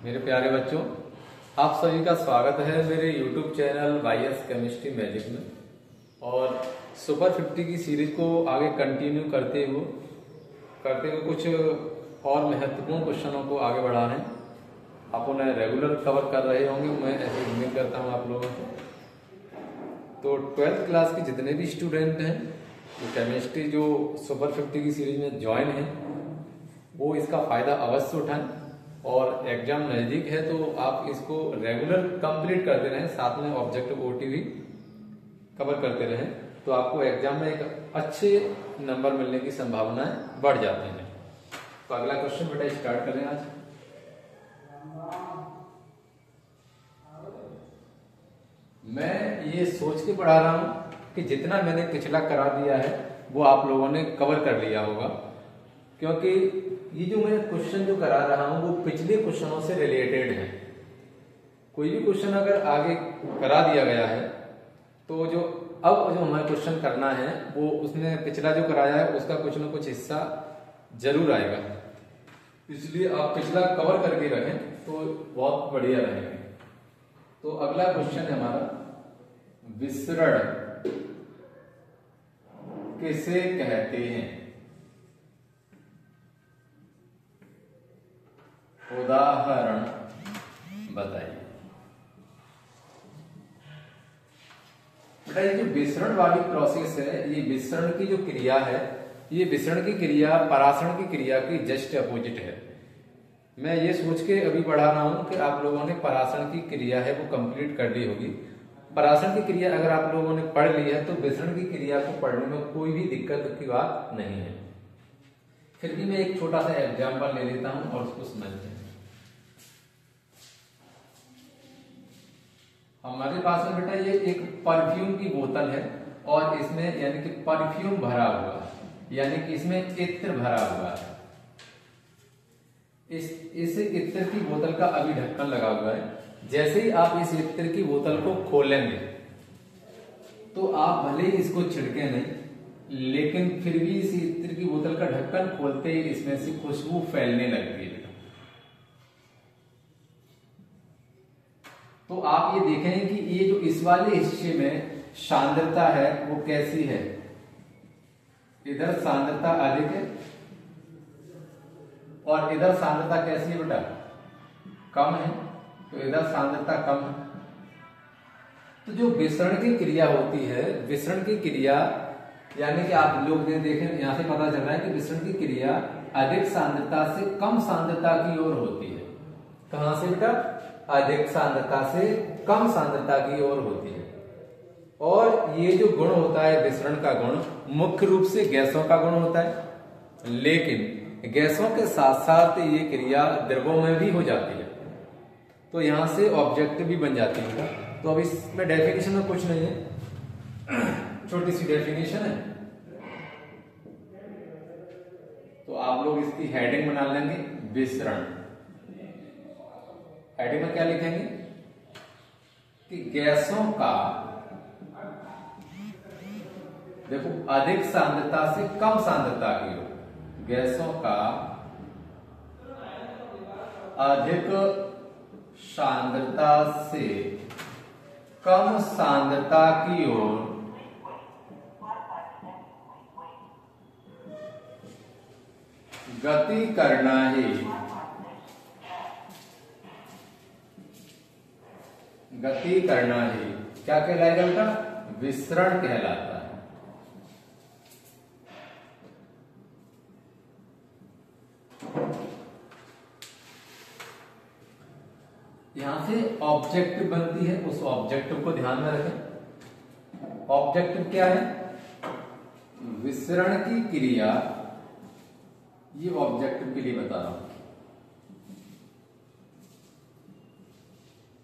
मेरे प्यारे बच्चों, आप सभी का स्वागत है मेरे YouTube channel YS chemistry magic में। और सुपर 50 की सीरीज को आगे कंटिन्यू करते हुए कुछ और महत्वपूर्ण क्वेश्चनों को आगे बढ़ा रहे हैं। आप उन्हें रेगुलर कवर कर रहे होंगे, मैं ऐसी उम्मीद करता हूँ आप लोगों से। तो 12th क्लास के जितने भी स्टूडेंट हैं जो केमिस्ट्री जो सुपर 50 की सीरीज में ज्वाइन हैं, वो इसका फ़ायदा अवश्य उठाएं। और एग्जाम नज़दीक है तो आप इसको रेगुलर कंप्लीट करते रहें, साथ में ऑब्जेक्टिव ओटी भी कवर करते रहें, तो आपको एग्जाम में एक अच्छे नंबर मिलने की संभावनाएं बढ़ जाती हैं। तो अगला क्वेश्चन बेटा स्टार्ट करें आज। मैं ये सोच के पढ़ा रहा हूं कि जितना मैंने पिछला करा दिया है वो आप लोगों ने कवर कर लिया होगा, क्योंकि ये जो मैं क्वेश्चन जो करा रहा हूं वो पिछले क्वेश्चनों से रिलेटेड है। कोई भी क्वेश्चन अगर आगे करा दिया गया है तो जो हमें क्वेश्चन करना है वो उसने पिछला जो कराया है उसका कुछ ना कुछ हिस्सा जरूर आएगा, इसलिए आप पिछला कवर करके रखें तो बहुत बढ़िया रहेंगे। तो अगला क्वेश्चन है हमारा, विसरण किसे कहते हैं? उदाहरण बताइए। बेटा ये जो विसरण वाली प्रोसेस है, ये विसरण की जो क्रिया है, ये विसरण की क्रिया परासरण की क्रिया की जस्ट अपोजिट है। मैं ये सोच के अभी बढ़ा रहा हूं कि आप लोगों ने परासरण की क्रिया है वो कंप्लीट कर ली होगी। परासरण की क्रिया अगर आप लोगों ने पढ़ ली है तो विसरण की क्रिया को पढ़ने में कोई भी दिक्कत की बात नहीं है। फिर भी मैं एक छोटा सा एग्जाम्पल ले लेता हूं और उसको समझते हैं। हमारे पास में बेटा ये एक परफ्यूम की बोतल है और इसमें यानी कि परफ्यूम भरा हुआ है, यानी कि इसमें इत्र भरा हुआ है। इस इत्र की बोतल का अभी ढक्कन लगा हुआ है। जैसे ही आप इस इत्र की बोतल को खोलेंगे तो आप भले ही इसको छिड़के नहीं, लेकिन फिर भी इस इत्र की बोतल का ढक्कन खोलते ही इसमें से खुशबू फैलने लगती है। तो आप ये देखें कि ये जो इस वाले हिस्से में सांद्रता है वो कैसी है, इधर सांद्रता अधिक है और इधर सांद्रता कैसी है बेटा, कम है, तो इधर सांद्रता कम है। तो जो विसरण की क्रिया होती है, विसरण की क्रिया यानी कि आप लोग देखें, यहां से पता चल रहा है कि विसरण की क्रिया अधिक सांद्रता से कम सांद्रता की ओर होती है। कहां से बेटा? अधिक सांद्रता से कम सांद्रता की ओर होती है। और ये जो गुण होता है विसरण का गुण, मुख्य रूप से गैसों का गुण होता है, लेकिन गैसों के साथ साथ ये क्रिया द्रवों में भी हो जाती है। तो यहां से ऑब्जेक्ट भी बन जाती है। तो अब इसमें डेफिनेशन में कुछ नहीं है, छोटी सी डेफिनेशन है, तो आप लोग इसकी हेडिंग बना लेंगे, विसरण। हेडिंग में क्या लिखेंगे कि गैसों का, देखो, अधिक सांद्रता से कम सांद्रता की ओर, गैसों का अधिक सांद्रता से कम सांद्रता की ओर गति करना ही क्या कहलाएगा बेटा? विसरण कहलाता है। यहां से ऑब्जेक्टिव बनती है, उस ऑब्जेक्टिव को ध्यान में रखें। ऑब्जेक्टिव क्या है? विसरण की क्रिया, ये ऑब्जेक्टिव के लिए बता रहा हूं।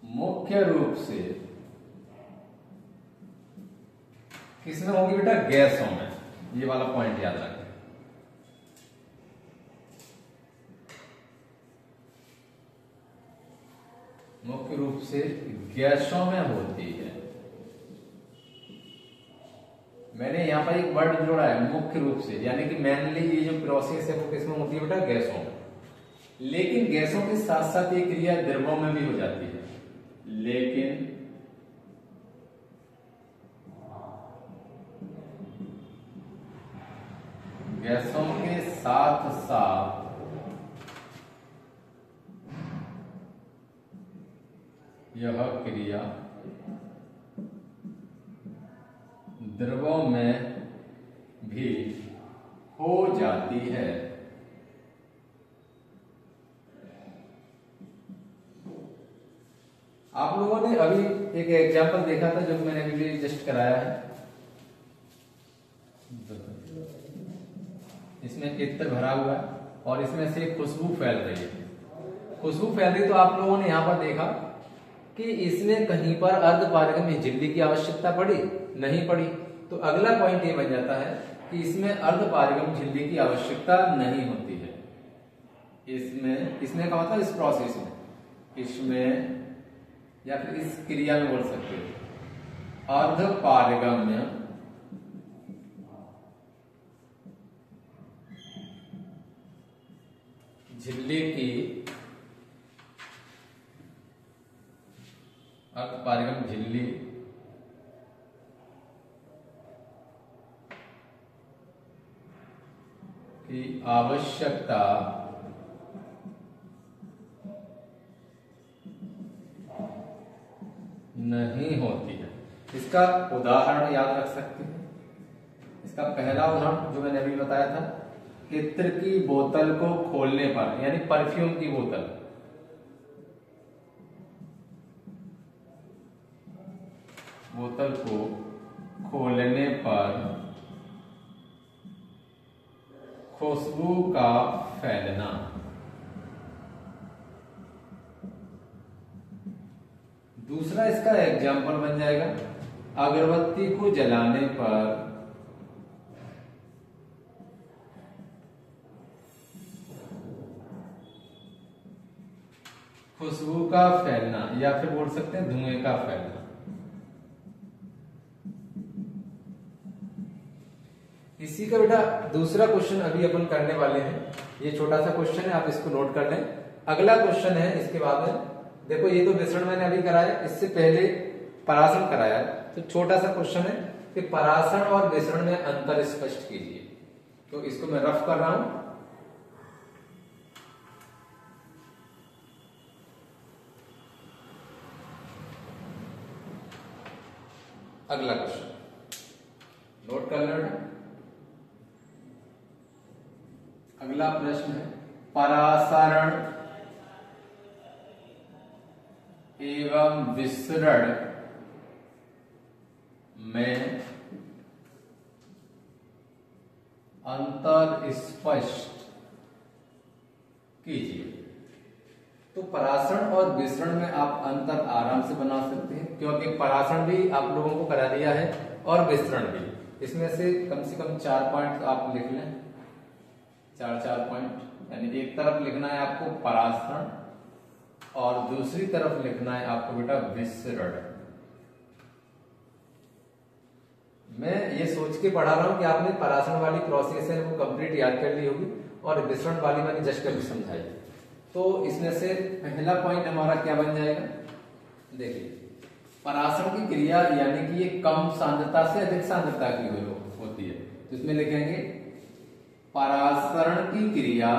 मुख्य रूप से किसमें होगी बेटा? गैसों में। ये वाला पॉइंट याद रखें। मुख्य रूप से गैसों में होती है। मैंने यहां पर एक वर्ड जोड़ा है, मुख्य रूप से, यानी कि मेनली ये जो प्रोसेस है वो किसमें होती है बेटा? गैसों में। लेकिन गैसों के साथ साथ ये क्रिया द्रवों में भी हो जाती है। लेकिन गैसों के साथ साथ यह क्रिया द्रवों में भी हो जाती है। आप लोगों ने अभी एक एग्जाम्पल देखा था जो मैंने अभी जस्ट कराया है। इसमें इत्र भरा हुआ है और इसमें से खुशबू फैल रही है। खुशबू फैल रही तो आप लोगों ने यहां पर देखा कि इसमें कहीं पर अर्धपारगम्य झिल्ली की आवश्यकता पड़ी? नहीं पड़ी। तो अगला पॉइंट ये बन जाता है कि इसमें अर्धपारगम्य झिल्ली की आवश्यकता नहीं होती है। इसमें क्या होता है? इस प्रोसेस में, इसमें या फिर इस क्रिया में बोल सकते हो अर्धपारगम्य झिल्ली की अर्धपारगम्य झिल्ली की आवश्यकता नहीं होती है। इसका उदाहरण याद रख सकते हैं। इसका पहला उदाहरण जो मैंने अभी बताया था, इत्र की बोतल को खोलने पर, यानी परफ्यूम की बोतल, बोतल को खोलने पर खुशबू का फैलना। दूसरा इसका एग्जाम्पल बन जाएगा, अगरबत्ती को जलाने पर खुशबू का फैलना, या फिर बोल सकते हैं धुएं का फैलना। इसी का बेटा दूसरा क्वेश्चन अभी अपन करने वाले हैं। ये छोटा सा क्वेश्चन है, आप इसको नोट कर लें। अगला क्वेश्चन है इसके बाद में, देखो ये तो मिश्रण मैंने अभी कराया, इससे पहले परासरण कराया है। तो छोटा सा क्वेश्चन है कि परासरण और मिश्रण में अंतर स्पष्ट कीजिए। तो इसको मैं रफ कर रहा हूं। अगला क्वेश्चन नोट कर लेना। अगला प्रश्न है, परासरण एवं विसरण में अंतर स्पष्ट कीजिए। तो परासरण और विसरण में आप अंतर आराम से बना सकते हैं, क्योंकि परासरण भी आप लोगों को करा दिया है और विसरण भी। इसमें से कम 4 पॉइंट आप लिख लें, 4 पॉइंट। यानी एक तरफ लिखना है आपको परासरण और दूसरी तरफ लिखना है आपको बेटा विसरण। मैं ये सोच के पढ़ा रहा हूं कि आपने परासरण वाली प्रोसेस है वो कंप्लीट याद कर ली होगी और विसरण वाली मैंने जस्ट करके समझाई। तो इसमें से पहला पॉइंट हमारा क्या बन जाएगा? देखिए, परासरण की क्रिया यानी कि ये कम सांद्रता से अधिक सांद्रता की होती है। तो इसमें लिखेंगे परासरण की क्रिया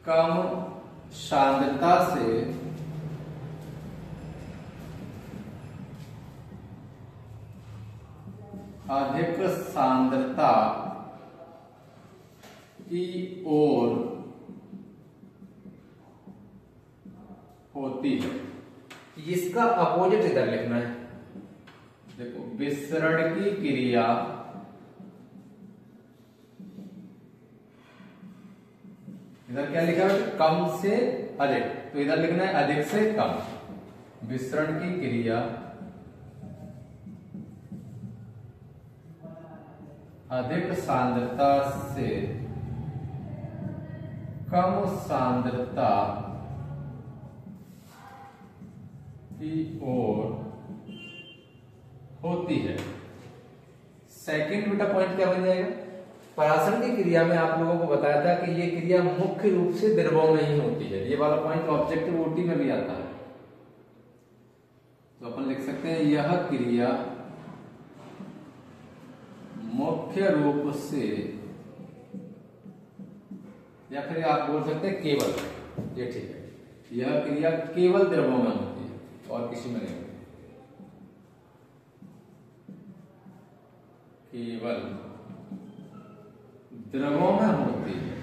कम सांद्रता से अधिक सांद्रता की ओर होती है। इसका अपोजिट इधर लिखना है। देखो, विसरण की क्रिया इधर क्या लिखा है? कम से अधिक। तो इधर लिखना है अधिक से कम। विसरण की क्रिया अधिक सांद्रता से कम सांद्रता की ओर होती है। सेकंड बेटा पॉइंट क्या बन जाएगा? परासरण की क्रिया में आप लोगों को बताया था कि ये क्रिया मुख्य रूप से द्रवों में ही होती है। ये वाला पॉइंट ऑब्जेक्टिव ओटी में भी आता है। तो अपन लिख सकते हैं यह क्रिया मुख्य रूप से, या फिर आप बोल सकते हैं केवल, ये ठीक है, यह क्रिया केवल द्रवों में होती है और किसी में नहीं होती। केवल द्रवों में होती है।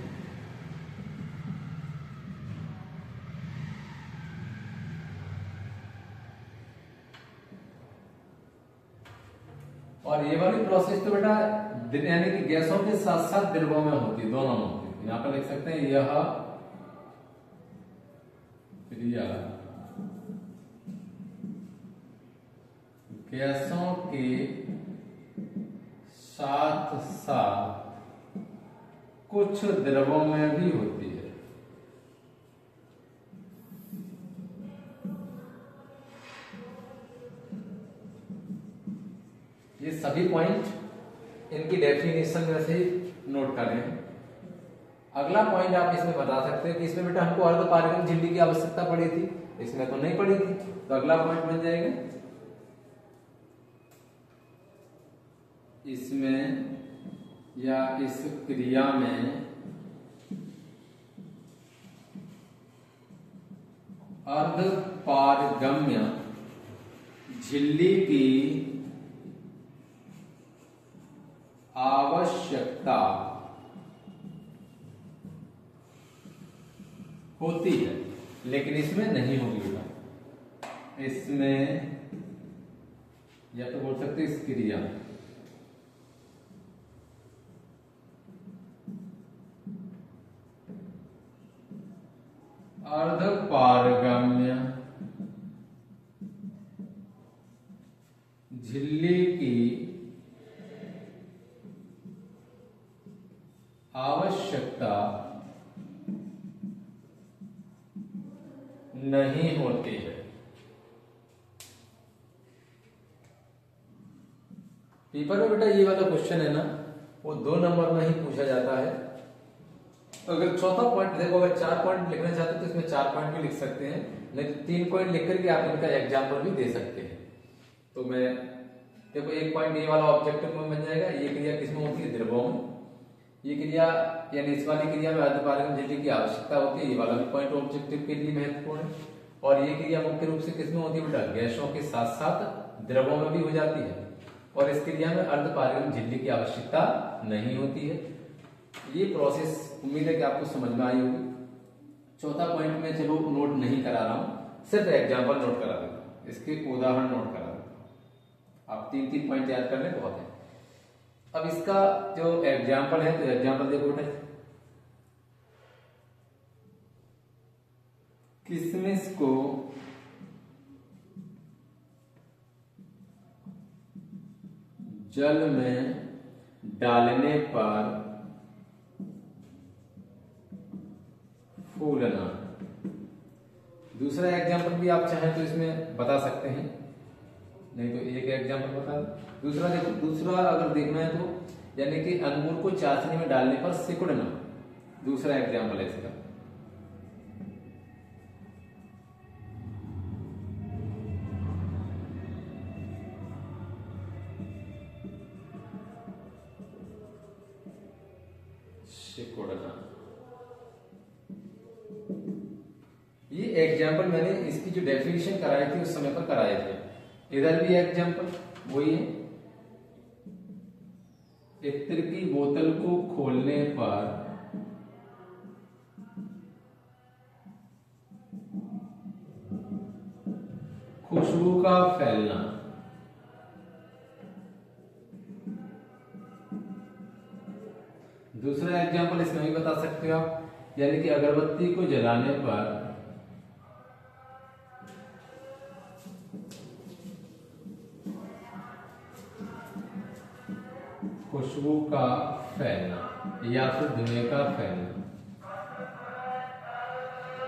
और ये वाली प्रोसेस तो बेटा यानी कि गैसों के साथ साथ द्रवों में होती है, दोनों में होती है। यहां पर लिख सकते हैं यह क्रिया गैसों के साथ साथ कुछ द्रवों में भी होती है। ये सभी पॉइंट इनकी डेफिनेशन में से नोट कर रहे हैं। अगला पॉइंट आप इसमें बता सकते हैं कि इसमें बेटा हमको अर्धपारगम्य झिल्ली की आवश्यकता पड़ी थी, इसमें तो नहीं पड़ी थी। तो अगला पॉइंट बन जाएगा इसमें या इस क्रिया में अर्धपारगम्य झिल्ली की आवश्यकता होती है, लेकिन इसमें नहीं होगी बेटा। इसमें या तो बोल सकते इस क्रिया अर्धपारगम्य झिल्ली की आवश्यकता नहीं होती है। पेपर में बेटा ये वाला क्वेश्चन है ना, वो 2 नंबर में ही पूछा जाता है। अगर चौथा पॉइंट देखो, अगर 4 पॉइंट लिखना चाहते हो तो इसमें 4 पॉइंट भी लिख सकते हैं, नहीं तो 3 पॉइंट लिख करके आप इनका एग्जाम्पल भी दे सकते हैं। तो मैं देखो 1 पॉइंट ये वाला ऑब्जेक्टिव में बन जाएगा। ये क्रिया किसमें होती है? द्रवों में। ये क्रिया यानी इस वाली क्रिया में अर्धपारगम्य झिल्ली की आवश्यकता होती है। ये वाला भी पॉइंट ऑब्जेक्टिव के लिए महत्वपूर्ण है। और ये क्रिया मुख्य रूप से किसमें होती है बेटा? गैसों के साथ साथ द्रवों में भी हो जाती है। और इस क्रिया में अर्धपारगम्य झिल्ली की आवश्यकता नहीं होती है। ये प्रोसेस उम्मीद है कि आपको समझ में आई होगी। चौथा पॉइंट में चलो नोट नहीं करा रहा हूं, सिर्फ एग्जाम्पल नोट करा दूंगा, इसके उदाहरण नोट करा दूंगा। आप 3-3 पॉइंट याद कर ले, बहुत है। अब इसका जो एग्जाम्पल है, तो एग्जाम्पल देखो बेटा, किशमिश को जल में डालने पर फूलना। दूसरा एग्जाम्पल भी आप चाहें तो इसमें बता सकते हैं, नहीं तो एक एग्जाम्पल बता दो। दूसरा देखो, दूसरा अगर देखना है तो यानी कि अंगूर को चाशनी में डालने पर सिकुड़ना, दूसरा एग्जाम्पल है इसका। सिकुड़ना, ये एग्जाम्पल मैंने इसकी जो डेफिनेशन कराई थी उस समय पर कराए थे। इधर भी एग्जाम्पल वही है, इत्र की बोतल को खोलने पर खुशबू का फैलना। दूसरा एग्जाम्पल इसमें भी बता सकते हो आप, यानी कि अगरबत्ती को जलाने पर खुशबू का फैलना या फिर धुएं का फैलना।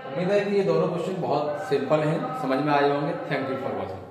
उम्मीद है कि ये दोनों क्वेश्चन बहुत सिंपल हैं, समझ में आए होंगे। Thank you for watching.